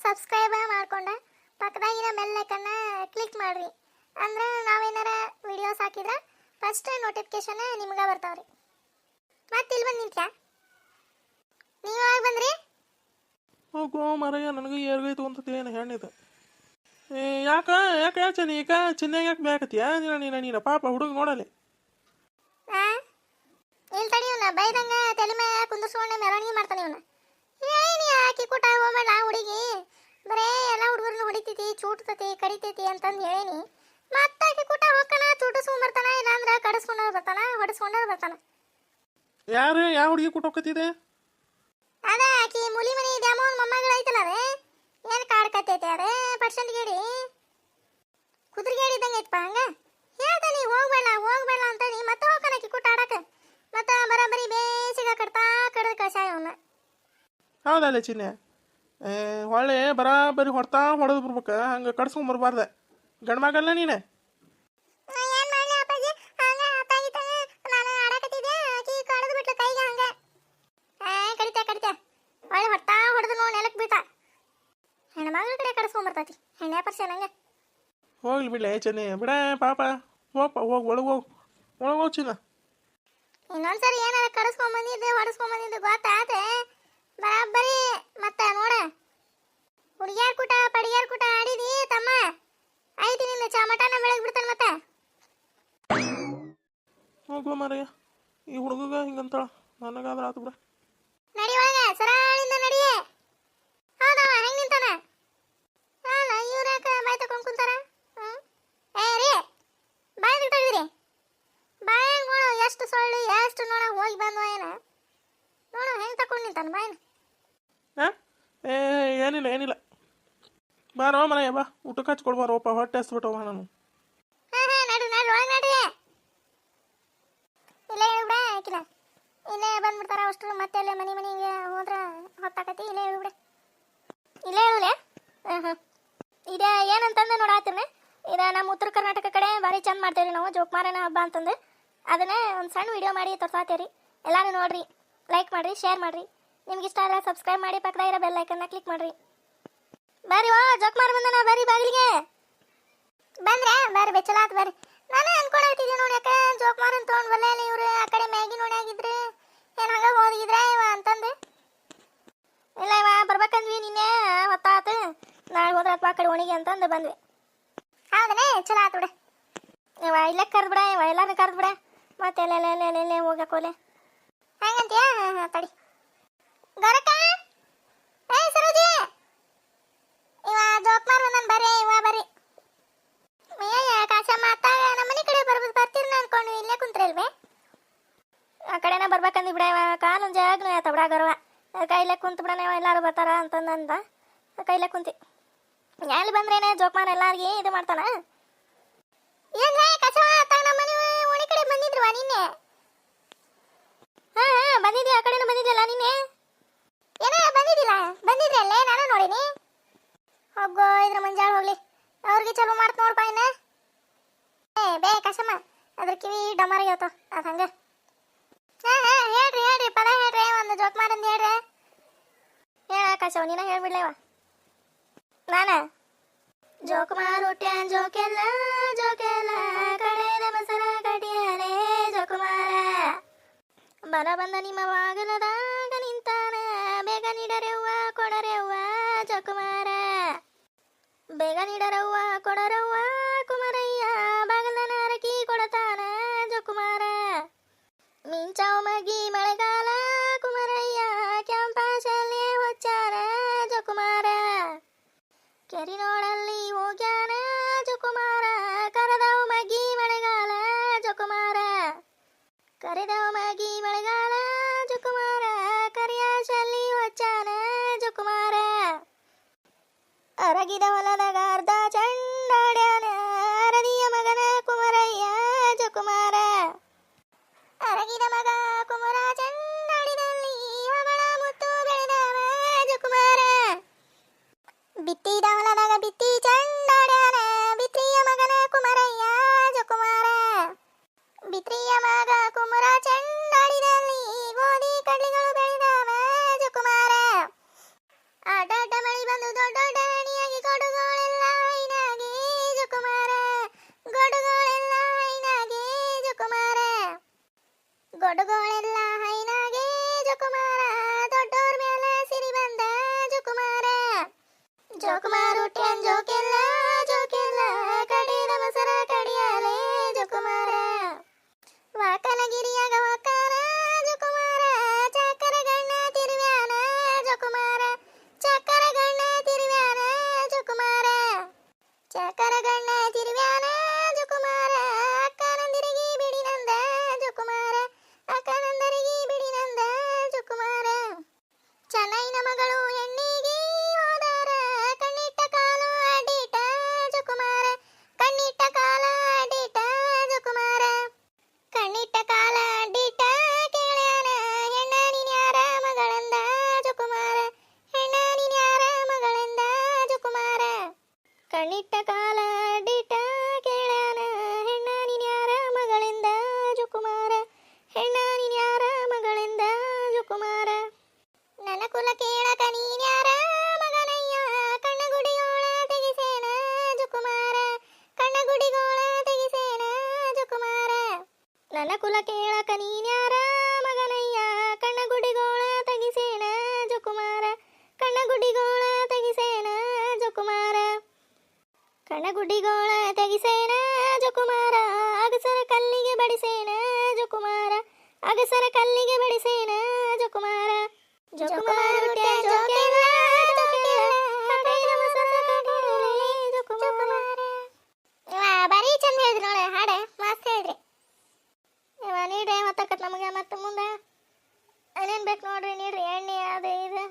Subscribe ಮಾಡ್ಕೊಂಡ ಪಕ್ಕದಾಗಿರೋ bell ಐಕನ್ನ click ಮಾಡ್ರಿ. ಅಂದ್ರೆ ನಾವೇನಾರ ವಿಡಿಯೋಸ್ ಹಾಕಿದ್ರೆ ಫಸ್ಟ್ ನೋಟಿಫಿಕೇಶನ್ ನಿಮ್ಗೆ ಬರ್ತಾವ್ರಿ. ಮತ್ತೆ ಇಲ್ಲಿ ಬಂದು ನಿಂತ್ಯಾ? ನೀವು ಯಾವಾಗ ಬಂದ್ರಿ? ಹೋಗೋ ಮರಯ್ಯ, ನನಗೆ ಏರ್ಗೈತು ಅಂತ ಏನು ಹೆಣ್ಣಿದೆ. ಯಾಕೆ ಚೆನ್ನಿ ಈಗ ಚಿನ್ನಾಗ ಯಾಕೆ ಬೇಕತ್ತೀಯ ನೀನ ಪಾಪ ಹುಡುಗ ನೋಡಲಿ. ಇಲ್ಲಿ ತಡಿ, ಇವನ್ನ ಬೈದಂಗ ತಲೆ ಮೇಲೆ ಕುಂದಿಸ್ಕೊಂಡೆ ಮೆರವಣಿಗೆ ಮಾಡ್ತಾನೆ ಇವನ್ನ. ಹೇಳಿ ಆಕಿ ಕೂಟ ಹೋಗ್ಬೇಡ ಹುಡುಗಿ, ಬರೇ ಎಲ್ಲ ಹುಡುಗರನ್ನ ಹೊಡಿತೈತಿ, ಚೂಟ್ತತಿ, ಕಡಿತೈತಿ ಅಂತಂದು ಹೇಳೀನಿ. ಮತ್ತೆ ಆಕಿ ಕೂಟ ಹೋಗ್ತಾನ, ಚೂಟಿಸ್ಕೊಂಡ್ ಇಲ್ಲಾಂದ್ರೆ ಕಡಿಸ್ಕೊಂಡ ಬರ್ತಾನ, ಹೊಡಿಸ್ಕೊಂಡ ಬರ್ತಾನ. ಯಾರು ಯಾವ ಹುಡುಗಿ ಕೂಟ ಹೋಗತ್ತಿದೆ? ಅದ ಆಕಿ ಮುಲಿ ಮನಿ ದ್ಯಾಮೋನ್ ಮೊಮ್ಮಗಳು ಐತಲ್ಲ, ಅದೇ ಏನು ಕಾಡ್ಕತ್ತೈತೆ, ಅದೇ ಪರ್ಸೆಂಟ್ ಗೇಡಿ ಕುದುರೆಗೇಡಿ ಇದ್ದಂಗೆ ಐತಪ್ಪ. ಹಂಗ ಹೇಳ್ತಾನೆ ಹೋಗ್ಬೇಡ ಅಂತಾನೆ, ಮತ್ತೆ ಹೋಗ್ತಾನ ಆಕಿ ಕೂಟ ಆಡಕ್ಕೆ. ಮತ್ತೆ ಬರೀ ಬೇಸಿಗ ಕಡ್ದು ಕಷಾಯ ಅವನ್ನ. ಹೌದಲ್ಲ ಚಿನ್ನೆ, ಹೊಳ್ಳೆ ಬರಾಬರಿ ಹೊಡೆದು ಬರ್ಬೇಕು, ಹಂಗೆ ಕಡ್ಸ್ಕೊಂಡ್ ಬರ್ಬಾರ್ದ. ಗಂಡ್ಮಗಲ್ಲ ನೀನೆ. ಏನು ಮಾಡಲಿ ಅಪ್ಪಾಜಿ, ಹಂಗೆ ಅತ್ತಾಗಿತ್ತಾಗ ನಾನು ಆಡಕತ್ತಿದ್ದೆ, ಆಕಿ ಕಡ್ದು ಬಿಟ್ಲು ಕೈಗೆ. ಹಂಗೆ ಕಡಿತೆ ಹೊಳ್ಳೆ ಹೊಡೆದು ನೋಡಿ ನೆಲಕ್ಕೆ ಬೀಳ್ತಾ. ಹೆಣ್ಮಗಳ ಕಡೆ ಕಡ್ಸ್ಕೊಂಬರ್ತೈತಿ ಹೆಣ್ಣೆ ಪರ್ಸೆನ್. ಹಂಗೆ ಹೋಗ್ಲಿ ಬಿಡ್ಲೆ ಚೆನ್ನಿ, ಬಿಡ ಪಾಪ, ಹೋಗಿ ಒಳಗೋಗಿ ಚಿನ್ನ. ಇನ್ನೊಂದ್ಸರಿ ಏನಾರ ಕಡಿಸ್ಕೊಂಬಂದಿದ್ದು ಹೊಡೆಸ್ಕೊಂಬಂದಿದ್ದು ಗೊತ್ತಾತೆ ಬರಾಬರಿ. ಮತ್ತೆ ನೋಡ, ಹುಡುಗಿಯಾರ ಕೂಟ ಪಡಿಯಾರ ಕೂಟ ಆಡಿದಿ ತಮ್ಮ, ಆಯ್ತು ನಿನ್ನ ಚಮಟನ ಬೆಳಗ್ ಬಿಡ್ತಾನೆ. ಮತ್ತೆ ಹೋಗೋ ಮರಯ್ಯ, ಈ ಹುಡುಗ ಹಿಂಗಂತಾಳ, ನನಗಾದ್ರೆ ಆತು ಬಿಡ. ನಡಿ ಒಳಗ, ಸರಾಳಿಂದ ನಡಿಯೇ. ಹೌದವ ಹೆಂಗ್ ನಿಂತಾನ? ಅಲ್ಲ ಇವ್ರ್ಯಾಕ ಬಾಯ್ ತಕೊಂಡ್ ಕುಂತಾರ? ರೀ ಬಾಯ್ ಬಿಟ್ಟೋಗಿದ್ರಿ, ಬಾಯಾಗ ನೋಡು ಎಷ್ಟು ಸೊಳ್ಳು, ಎಷ್ಟು ನೋಡ ಹೋಗಿ ಬಂದ್ವ ಏನ. ನೋಡು ಹೆಂಗ್ ತಕೊಂಡ್ ನಿಂತಾನ ಬಾಯ್ನ. ಏನಿಲ್ಲ ಬಾರೋ ಮರಯ್ಯ, ಬಾ ಊಟಕ್ಕೆ ಹಚ್ಕೊಳ್ಬಾರೋಪ್ಪ, ಹೊಟ್ಟೆ ಹಸ್ಬಿಟ್ಟವ ನಾನು. ನಡ್ರಿ ಒಳಗೆ ನಡ್ರಿ. ಇಲ್ಲೇ ಹೇಳ್ಬಿಡ ಆಕಿನ, ಇಲ್ಲೇ ಬಂದ್ಬಿಡ್ತಾರ ಅಷ್ಟು. ಮತ್ತೆ ಅಲ್ಲೇ ಮನೆಗೆ ಹೋದ್ರ ಹೊತ್ತಾಕತಿ. ಇಲ್ಲೇ ಹೇಳ್ಬಿಡ, ಇಲ್ಲೇ ಹೇಳುಲೆ. ಇದ ಏನಂತಂದ್ರೆ ನೋಡಾತಿರ್ನೆ, ಇದು ನಮ್ಮ ಉತ್ತರ ಕರ್ನಾಟಕ ಕಡೆ ಭಾರಿ ಚಂದ ಮಾಡ್ತೇವ್ರಿ ನಾವು ಜೋಕುಮಾರನ ಹಬ್ಬ ಅಂತಂದು. ಅದನ್ನೇ ಒಂದು ಸಣ್ಣ ವಿಡಿಯೋ ಮಾಡಿ ತೋರ್ಸಾತೇವ್ರಿ. ಎಲ್ಲರೂ ನೋಡ್ರಿ, ಲೈಕ್ ಮಾಡಿರಿ, ಶೇರ್ ಮಾಡಿರಿ. ನಿಮ್ಗೆ ಇಷ್ಟ ಆದರೆ ಸಬ್ಸ್ಕ್ರೈಬ್ ಮಾಡಿ, ಪಕ್ಕದಾಗಿರೋ ಬೆಲ್ ಐಕನ್ನ ಕ್ಲಿಕ್ ಮಾಡಿರಿ. ಬರ್ರಿ ಜೋಕುಮಾರ ಬಂದನ, ಬರ್ರಿ ಬಾಗಿಲಿಗೆ ಬರ್ರಿ ಬೆಚ್ಚಲಾತ್ ಬರ್ರಿ. ನಾನು ಅನ್ಕೊಳತ್ತಿದ್ದೆ ನೋಡಿ, ಯಾಕೆ ಜೋಕುಮಾರನ್ ತೊಗೊಂಡು ಬಲ್ಲ ಇವ್ರು ಆ ಕಡೆ ಮ್ಯಾಗಿ ನೋಡ್ಯಾಗಿದ್ರು, ಏನು ಹಂಗ ಹೋಗಿದ್ರ ಇವ ಅಂತಂದು. ಇಲ್ಲ ಇವ ಬರ್ಬೇಕಂದ್ವಿ, ನಿನ್ನೆ ಹೊತ್ತಾತು, ನಾಳೆ ಹೋದ್ರ ಅಥವಾ ಆ ಕಡೆ ಒಣಿಗೆ ಅಂತಂದು ಬಂದ್ವಿ. ಹೌದನೇ, ಚಲೋ ಆತು ಬಿಡ. ಇವ ಇಲ್ಲೇ ಕರ್ದು ಬಿಡ, ಇವ ಎಲ್ಲಾರು ಕರ್ದು ಬಿಡ, ಮತ್ತೆ ಎಲ್ಲೆಲ್ಲೆಲ್ಲೆಲ್ಲೆ ಹೋಗಕೋಲೆ ಹೆಂಗಂತೀಯ. ತಡಿ ಗೊರಕ, ಸರೋಜಿ, ಇವ ಜೋಕುಮಾರ್ ಬಂದನ್, ಬರ್ರಿ ಇವ ಬರ್ರಿ. ಕಾಸಮ್ಮ ಅತ್ತ ನಮ್ಮನೆ ಕಡೆ ಬರ್ತೀರಿ ಅನ್ಕೊಂಡು ಇಲ್ಲೇ ಕುಂತ್ರಿಲ್ವೇ? ಆ ಕಡೆನ ಬರ್ಬೇಕಂದಿ ಬಿಡ. ಇವ ಕಾಲೊಂದು ಜಾಗ್ನು ಆಯ್ತ ಬಿಡ ಗರ್ವ, ಕೈಲೇ ಕುಂತು ಬಿಡಣ, ಇವ ಎಲ್ಲಾರು ಬರ್ತಾರ ಅಂತಂದ ಕೈಲೇ ಕುಂತಿ. ಎಲ್ಲಿ ಬಂದ್ರೇನೆ ಜೋಕುಮಾರ್ ಎಲ್ಲಾರ್ಗಿ ಇದು ಮಾಡ್ತಾನ. ಏನ್ ಕಸವ ಅತ್ತ ನಮ್ಮನೆ ಓಣಿ ಕಡೆ ಬಂದಿದ್ರುವ ನಿನ್ನೆ? ಬಂದಿದ್ದೆ, ಆ ಕಡೆನೂ ಬಂದಿದ್ದಿಲ್ಲ ನಿನ್ನೆ. ಏನ ಬಂದಿದ್ರಲ್ಲೇ, ನಾನು ನೋಡಿನಿ. ಹೋಗೋ ಇದ್ರ ಮುಂಜಾಳ ಹೋಗ್ಲಿ, ಅವ್ರಿಗೆ ಚಲೋ ಮಾಡ್ತ ನೋಡ್ಪ. ಇನ್ನ ಬೇ ಕಸಮ್ಮ, ಅದ್ರ ಕಿವಿ ಡಮರ್ ಇವತ್ತು ಅದು ಹಂಗ. ಹೇಳ್ರಿ ಪದ ಹೇಳ್ರಿ, ಒಂದು ಜೋಕುಮಾರಂದು ಹೇಳ್ರಿ. ಹೇಳ ಕಸವ, ನೀನ ಹೇಳ್ಬಿಡ್ಲೇವ. ನಾನ ಜೋಕುಮಾರ್ ಹುಟ್ಟ್ಯಾನ್ ಜೋಕೆಲ್ಲ ಕಡೆದ ಮಸರ ಕಡಿಯಾನೆ ಜೋಕುಮಾರ. ಬರ ಬಂದ ನಿಮ್ಮ ಬಾಗಲದಾಗ ನಿಂತಾನ, ಬೇಗ ನೀಡರೆವ್ವ ಕೊಡರೆವ್ವ ಜೋಕುಮಾರ. ಬೇಗ ನೀಡರವ್ವ ಕೊಡರವ್ವ ಕುಮಾರಯ್ಯ, ಬಾಗಲನ ಅರಕಿ ಕೊಡತಾನ ಜೋಕುಮಾರ. ಮಿಂಚಾವ ಮಗಿ ಮಳೆಗಾಲ ಕುಮಾರಯ್ಯ, ಕ್ಯಾಂಪಸಲ್ಲಿ ಹೊಚ್ಚಾನ ಜೋಕುಮಾರ. ಕೆರಿ ನೋಡಲ್ಲಿ ಹೋಗ್ಯಾನ ಜೋಕುಮಾರ, ಕರೆದವ ಮಗಿ ಮಳೆಗಾಲ ಜೋಕುಮಾರ. ಕರೆದವ ಮಗಿ ಮಳೆಗಾಲ ಜೋಕುಮಾರ, ಕರಿಯಾಶಲ್ಲಿ ಹೊಚ್ಚಾನ ಜೋಕುಮಾರ. ಅರಗಿದ ಹೊಲದಾಗ ಅರ್ಧ ಚಂಡಾಡ್ಯಾನ, ಅರದಿಯ ಮಗನ ಕುಮಾರಯ್ಯ ಜೋಕುಮಾರ. ಅರಗಿದ ಮಗ ಕುಮಾರ ಚಂಡಾಡಿದಲ್ಲಿ ಹವಳ ಮುತ್ತು ಬೆಳೆದವ ಜೋಕುಮಾರ. ಬಿತ್ತಿದ ಹೊಲದಾಗ ಬಿತ್ತಿ ಚಂಡಾಡ್ಯಾನ, ಬಿತ್ರಿಯ ಮಗನ ಕುಮಾರಯ್ಯ ಜೋಕುಮಾರ. ಬಿತ್ರಿಯ ಮಗ ಕುಮಾರ ಚಂಡಾಡಿದಲ್ಲಿ ಗೋಧಿ ಕಡ್ಲಿಗಳು ಬೆಳೆದವ ಜೋಕುಮಾರ. ಅಡ್ಡ ಮಳಿ ಬಂದು ದೊಡ್ಡ ಜೋಕುಮಾರು ಟ್ಯಾನ್ ಜೋಕೆಲ್ಲ ಜೋಕೆಲ್ಲ ಕಡಿದ ಮಸರ ಕಡಿಯಾಲೆ ಜೋಕುಮಾರ ವಾಕನಗಿರಿಯಾಗ ವಾಕಾರ ಜೋಕುಮಾರ ಚಕ್ಕರ ಗಣ್ಣ ತಿರುವ್ಯಾನ ಜೋಕುಮಾರ ಚಕ್ಕರ ಗಣ್ಣ ತಿರುವ್ಯಾನ ಜೋಕುಮಾರ ಚಕ್ಕರ ಗಣ್ಣ ತಿರುವ್ಯಾನ ಜೋಕುಮಾರ ಅಕ್ಕನಂದಿರಿಗೆ ಬಿಡಿನಂದ ಜೋಕುಮಾರ ಅಕ್ಕನಂದರಿಗೆ ಬಿಡಿನಂದ ಜೋಕುಮಾರ ಚೆನ್ನೈನ ಮಗಳು ಹೆಣ್ಣಿಗೆ ಹೋದಾರ ಕಣ್ಣಿಟ್ಟ ಕಾಲು ಅಡ್ಡಿಟ ಜೋಕುಮಾರ ಕಣ್ಣಿಟ್ಟ ಕಾಲ ಅಡ್ಡಿಟ ಜೋಕುಮಾರ ಕಣ್ಣಿಟ್ಟ ಕಾಲ ಅಡ್ಡಿಟ ಕೇಳ್ಯಾನ ಹೆಣ್ಣ ನೀನ್ಯಾರ ಮಗಳಂದ ಜೋಕುಮಾರ ಹೆಣ್ಣ ನೀನ್ಯಾರ ಮಗಳಂದ ಜೋಕುಮಾರ ಕಣ್ಣಿಟ್ಟ ಕಾಲ ಅಡ್ಡಿಟ ಕೇಳ್ಯಾನ ಹೆಣ್ಣ ನೀನ್ಯಾರ ಮಗಳಿಂದ ಜೋಕುಮಾರ ಹೆಣ್ಣ ನೀನ್ಯಾರ ಮಗಳಿಂದ ಜೋಕುಮಾರ ನನ್ನ ಕುಲ ಕೇಳಕ ನೀನ್ಯಾರ ಮಗನಯ್ಯ ಕಣ್ಣಗುಡಿಗೋಳ ತೆಗಿಸೇನ ಜೋಕುಮಾರ ಕಣ್ಣಗುಡಿಗೋಳ ತೆಗಿಸೇನ ಜೋಕುಮಾರ ನನ್ನ ಕುಲ ಕೇಳಕ ನೀನ್ಯಾರ ಮಗನಯ್ಯ ಕಣ್ಣಗುಡಿಗೋಳ ತೆಗಿಸೇನ ಜೋಕುಮಾರ ಕಣ್ಣಗುಡಿಗೋಳ ತೆಗಿಸೇನ ಜೋಕುಮಾರ ಕಣ್ಣಗುಡಿಗೋಳ ತೆಗಿಸೇನ ಜೋಕುಮಾರ ಅಗಸರ ಕಲ್ಲಿಗೆ ಬಡಿಸೇನ ಜೋಕುಮಾರ ಅಗಸರ ಕಲ್ಲಿಗೆ ಬಡಿಸೇನ ಜೋಕುಮಾರ ಜೋಕುಮಾರ ಟ್ಯಾನ್ ಜೋಕೆಲ್ಲ ಕಡಿದ ಮಸರ ಕಡಿಯಾಲೆ ಜೋಕುಮಾರ ಬಾರಿ ಚಂದ ಹೇಳಿದ್ರಿ ನೋಡಿ ಹಾಡೆ ಮಸ್ತ್ ಹೇಳಿದ್ರಿ ನೀಡ್ರಿ ಮತ್ತಕತ್ ನಮಗೆ ಮತ್ತೆ ಮುಂದೆ ಏನೇನು ಬೇಕು ನೋಡ್ರಿ ನೀಡ್ರಿ ಎಣ್ಣೆ ಅದು ಇದು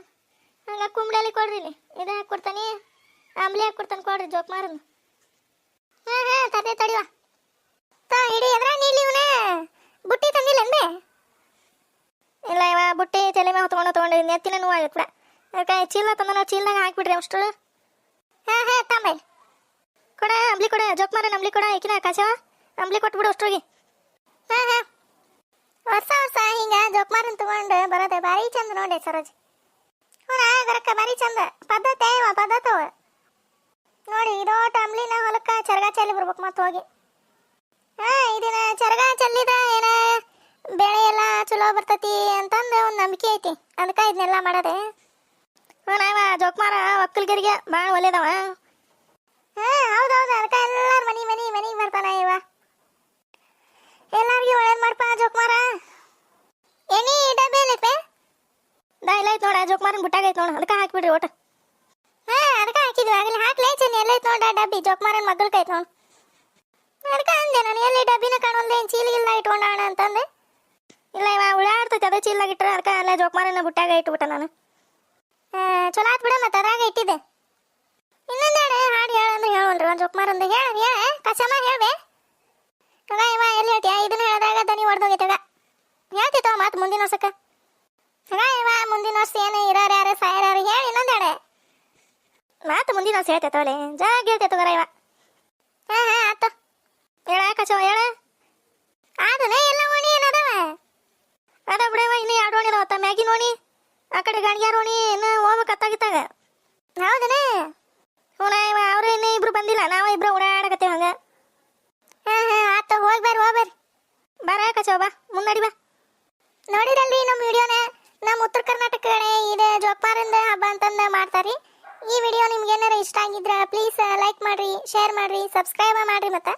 ಹಂಗೆ ಕುಂಬಳಲ್ಲಿ ಕೊಡ್ರಿ ಇಲ್ಲಿ ಇದು ಹಾಕಿ ಕೊಡ್ತಾನೆ ಆಂಬ್ಲಿ ಹಾಕಿ ಕೊಡ್ತಾನೆ ಕೊಡ್ರಿ ಜೋಕುಮಾರನ ಹಾಂ ತರ್ತೆ ತಡಿವ ಇಡೀ ಎದ್ರ ನೀಲಿ ಇವನೇ ಬುಟ್ಟಿ ತಂದಿಲ್ಲ ಅಂದೆ ಇಲ್ಲ ಇವ ಬುಟ್ಟಿ ತಲೆ ಮೇಲೆ ತೊಗೊಂಡು ನೆತ್ತಿನ ನೋವು ಆಗತ್ತೆ ಬಿಡ ಅದಕ್ಕೆ ಚೀಲ ತಂದ ನಾವು ಚೀಲದಾಗ ಹಾಕ್ಬಿಡ್ರಿ ಅಷ್ಟು ಹಾಂ ತಾಂಬೈ ಕೊಡ ಅಂಬ್ಲಿ ಕೊಡ ಜೋಕುಮಾರ ಅಂಬ್ಲಿ ಕೊಡ ಈಕಿನ ಕಾಸವ ಅಂಬ್ಲಿ ಕೊಟ್ಬಿಡು ಅಷ್ಟ್ರಿಗೆ ಹಾಂ ವರ್ಷ ಹಿಂಗೆ ಜೋಕುಮಾರನ್ ತಗೊಂಡು ಬರೋದೆ ಭಾರಿ ಚಂದ ನೋಡಿ ಸರೋಜ್ ಹುಣ ಗರಕ್ಕ ಭಾರಿ ಚಂದ ಪದ್ಧತಿ ಪದ್ಧತವ ನೋಡಿ ಇದೋಟ ಅಂಬ್ಲಿನ ಹೊಲಕ್ಕ ಚರ್ಗ ಚೆಲ್ಲಿ ಬರ್ಬೇಕು ಮತ್ತೆ ಹೋಗಿ ಇದನ್ನ ಚರ್ಗ ಚೆಲ್ಲಿದ ಏನ ಬೆಳೆ ಎಲ್ಲ ಚಲೋ ಬರ್ತತಿ ಅಂತಂದು ಒಂದು ನಂಬಿಕೆ ಐತಿ ಅದಕ್ಕೆ ಇದನ್ನೆಲ್ಲ ಮಾಡೋದೆ ನಾವ ಜೋಕುಮಾರ ಒಕ್ಕಲ್ಗಿರಿಗೆ ಭಾಳ ಒಳ್ಳೇದವ ಹೌದೌದು ಅದಕ್ಕೆ ಎಲ್ಲಾರು ಮನೆಗೆ ಬರ್ತಾನ ಇವ ಎಲ್ಲಾರ್ಗಿ ಒಳ್ಳೇದು ಮಾಡ್ಪ ಜೋಕುಮಾರ ಎಣ್ಣೆ ಡಬ್ಬಿ ಎಲ್ಲೈತೆ ಇಲ್ಲ ಐತೆ ನೋಡ ಜೋಕುಮಾರನ ಬುಟ್ಟಾಗ ಐತೆ ನೋಡ ಅದಕ್ಕೆ ಹಾಕ್ಬಿಡ್ರಿ ಒಟ್ಟು ಅದಕ್ಕೆ ಹಾಕಿದ್ವಿ ಆಗಲಿ ಹಾಕ್ಲೇ ಚೆನ್ನಿ ಎಲ್ಲೈತೆ ನೋಡ ಡಬ್ಬಿ ಜೋಕುಮಾರನ ಮಗ್ಗಲ್ಕ ಐತೆ ನೋಡು ಅದಕ್ಕೆ ಅಂದೆ ನಾನು ಎಲ್ಲಿ ಡಬ್ಬಿನ ಕಾಣೋಲ್ದೆ ಏನು ಚೀಲಿಗಿಲ್ಲ ಇಟ್ಕೊಂಡಾಣ ಅಂತಂದೆ ಇಲ್ಲ ಇವ ಉಳಾಡ್ತೈತೆ ಅದೇ ಚೀಲ್ದಾಗ ಇಟ್ಟರೆ ಅದಕ್ಕೆ ಅಲ್ಲೇ ಜೋಕುಮಾರನ ಬುಟ್ಟಾಗ ಇಟ್ಬಿಟ್ಟ ನಾನು ಚಲೋ ಆತ್ ಬಿಡ ಮತ್ತೆ ಅದ್ರಾಗ ಇಟ್ಟಿದ್ದೆ ಇನ್ನೊಂದೇಳೆ ಹಾಡು ಹೇಳಂದ್ರೆ ಹೇಳಲ್ರಿ ಒಂದು ಜೋಕುಮಾರಂದು ಹೇಳ ಕಸಮ ಹೇಳ್ಬೆ ಆಗ ಇವ ಎಲ್ಲಿ ಹೇಳ್ತೀಯ ಇದನ್ನ ಹೇಳಿದಾಗ ದನಿ ಹೊಡೆದೋಗೈತಾಗ ಹೇಳ್ತಿತ್ತವ ಮಾತು ಮುಂದಿನ ವರ್ಷಕ್ಕೆ ಆಗ ಇವ ಮುಂದಿನ ವರ್ಷ ಏನು ಇರೋರು ಯಾರು ಸಾಯರಾರು ಹೇಳಿ ಇನ್ನೊಂದೇಳೆ ಮಾತು ಮುಂದಿನ ವರ್ಷ ಹೇಳ್ತೈತವಲೆ ಜಾಗ ಹೇಳ್ತೈತಗರ ಇವ ಆತ ಹೇಳ ಕಸವ ಹೇಳ ಆದನೆ ಎಲ್ಲ ಓಣಿ ಏನದವ ಅದ ಬಿಡವ ಇನ್ನು ಎರಡು ಓಣಿ ಅದಾವತ್ತ ಮ್ಯಾಗಿ ನೋಣಿ ಆ ಕಡೆ ಗಣಿಗ್ಯಾರ ಓಣಿ ಇನ್ನು ಹೋಗ್ಬೇಕತ್ತಾಗಿತ್ತಾಗ ಹೌದನೇ ಹ್ಞೂ ಇವ ಅವರು ಇನ್ನೂ ಇಬ್ರು ಬಂದಿಲ್ಲ ನಾವು ಇಬ್ರು ಓಡಾಡಕತ್ತೇವೆ ಹಂಗೆ ಆತ ಹೋಗಿ ಬರ್ರಿ ಬರ ಕಚವ ಬಾ ಮುನ್ನಡಿ ಬಾ ನೋಡಿರಲ್ರಿ ನಮ್ಮ ವಿಡಿಯೋನ ನಮ್ಮ ಉತ್ತರ ಕರ್ನಾಟಕ ಕಡೆ ಇದು ಜೋಕುಮಾರನ ಹಬ್ಬ ಅಂತಂದು ಮಾಡ್ತಾರ್ರಿ ಈ ವಿಡಿಯೋ ನಿಮ್ಗೆ ಏನಾರ ಇಷ್ಟ ಆಗಿದ್ರೆ ಪ್ಲೀಸ್ ಲೈಕ್ ಮಾಡ್ರಿ ಶೇರ್ ಮಾಡ್ರಿ ಸಬ್ಸ್ಕ್ರೈಬ್ ಮಾಡ್ರಿ ಮತ್ತೆ